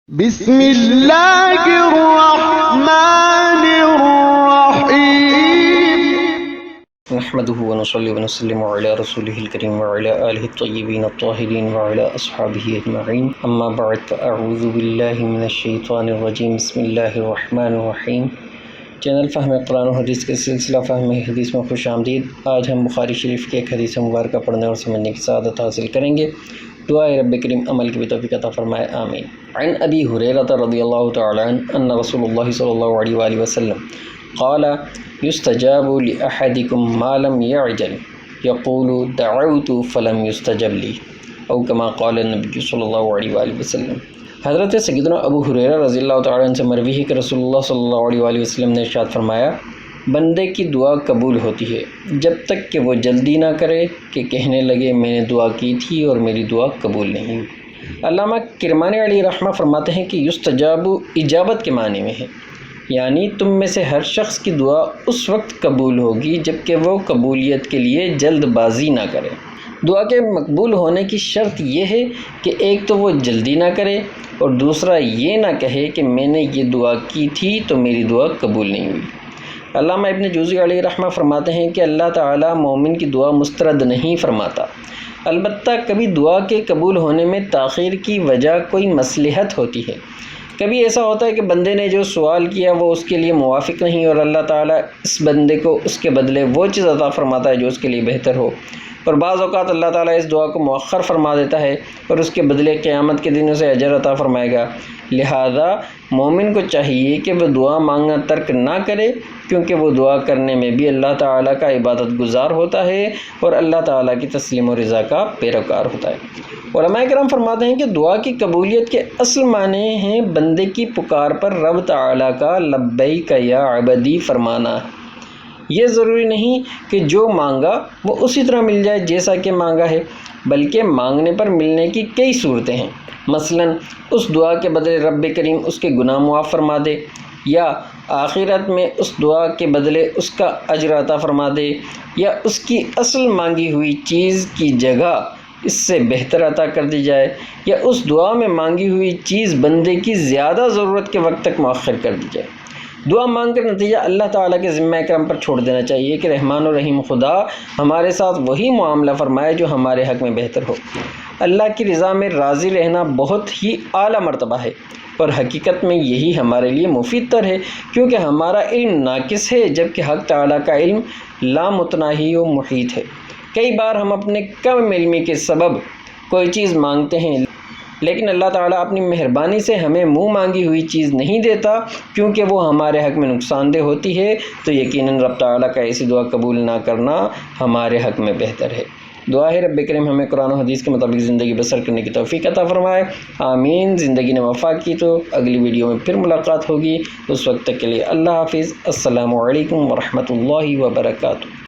بسم اللہ الرحمن الرحیم نحمده ونصلي ونسلم على رسوله الكريم وعلى آله الطيبين الطاهرين وعلى أصحابه أجمعين أما بعد فأعوذ بالله من الشيطان الرجيم بسم الله الرحمن الرحيم چینل فہم قرآن و حدیث کے سلسلہ فہم حدیث میں خوش آمدید۔ آج ہم بخاری شریف کی ایک حدیث مبارکہ پڑھنے اور سمجھنے کی سعادت حاصل کریں گے۔ دعائے رب کریم عمل کی بھی توفیق عطا فرمائے، آمین۔ عن ابی ہریرہ رضی اللہ تعالی عنہ ان رسول اللہ صلی اللہ علیہ وآلہ وسلم قال يستجاب لأحدكم ما لم يعجل يقول دعوت فلم يستجب لي او كما قال النبي صلی اللہ علیہ وآلہ وسلم۔ حضرت سیدنا ابو ہریرہ رضی اللہ تعالی عنہ سے مروی ہے کہ رسول اللہ صلی اللہ علیہ وآلہ وسلم نے ارشاد فرمایا، بندے کی دعا قبول ہوتی ہے جب تک کہ وہ جلدی نہ کرے کہ کہنے لگے میں نے دعا کی تھی اور میری دعا قبول نہیں ہوئی۔ علامہ کرمانی علیہ رحمہ فرماتے ہیں کہ یستجاب اجابت کے معنی میں ہے، یعنی تم میں سے ہر شخص کی دعا اس وقت قبول ہوگی جب کہ وہ قبولیت کے لیے جلد بازی نہ کرے۔ دعا کے مقبول ہونے کی شرط یہ ہے کہ ایک تو وہ جلدی نہ کرے اور دوسرا یہ نہ کہے کہ میں نے یہ دعا کی تھی تو میری دعا قبول نہیں ہوئی۔ علامہ ابن جوزی علیہ رحمہ فرماتے ہیں کہ اللہ تعالیٰ مومن کی دعا مسترد نہیں فرماتا، البتہ کبھی دعا کے قبول ہونے میں تاخیر کی وجہ کوئی مصلحت ہوتی ہے۔ کبھی ایسا ہوتا ہے کہ بندے نے جو سوال کیا وہ اس کے لیے موافق نہیں اور اللہ تعالیٰ اس بندے کو اس کے بدلے وہ چیز عطا فرماتا ہے جو اس کے لیے بہتر ہو، اور بعض اوقات اللہ تعالیٰ اس دعا کو مؤخر فرما دیتا ہے اور اس کے بدلے قیامت کے دن اسے اجر عطا فرمائے گا۔ لہذا مومن کو چاہیے کہ وہ دعا مانگنا ترک نہ کرے، کیونکہ وہ دعا کرنے میں بھی اللہ تعالیٰ کا عبادت گزار ہوتا ہے اور اللہ تعالیٰ کی تسلیم و رضا کا پیروکار ہوتا ہے۔ علماء کرام فرماتے ہیں کہ دعا کی قبولیت کے اصل معنی ہیں بندے کی پکار پر رب تعالیٰ کا لبیک یا عبدی فرمانا۔ یہ ضروری نہیں کہ جو مانگا وہ اسی طرح مل جائے جیسا کہ مانگا ہے، بلکہ مانگنے پر ملنے کی کئی صورتیں ہیں۔ مثلا اس دعا کے بدلے رب کریم اس کے گناہ معاف فرما دے، یا آخرت میں اس دعا کے بدلے اس کا اجر عطا فرما دے، یا اس کی اصل مانگی ہوئی چیز کی جگہ اس سے بہتر عطا کر دی جائے، یا اس دعا میں مانگی ہوئی چیز بندے کی زیادہ ضرورت کے وقت تک مؤخر کر دی جائے۔ دعا مانگ کر نتیجہ اللہ تعالیٰ کے ذمہ کرم پر چھوڑ دینا چاہیے کہ رحمان و رحیم خدا ہمارے ساتھ وہی معاملہ فرمائے جو ہمارے حق میں بہتر ہو۔ اللہ کی رضا میں راضی رہنا بہت ہی اعلیٰ مرتبہ ہے، اور حقیقت میں یہی ہمارے لیے مفید تر ہے، کیونکہ ہمارا علم ناقص ہے جبکہ حق تعالیٰ کا علم لامتناہی و محیط ہے۔ کئی بار ہم اپنے کم علمی کے سبب کوئی چیز مانگتے ہیں، لیکن اللہ تعالیٰ اپنی مہربانی سے ہمیں منہ مانگی ہوئی چیز نہیں دیتا، کیونکہ وہ ہمارے حق میں نقصان دہ ہوتی ہے، تو یقیناً رب تعالیٰ کا ایسی دعا قبول نہ کرنا ہمارے حق میں بہتر ہے۔ دعا ہے رب کریم ہمیں قرآن و حدیث کے مطابق زندگی بسر کرنے کی توفیق عطا فرمائے، آمین۔ زندگی نے وفا کی تو اگلی ویڈیو میں پھر ملاقات ہوگی، اس وقت تک کے لیے اللہ حافظ، السلام علیکم ورحمۃ اللہ وبرکاتہ۔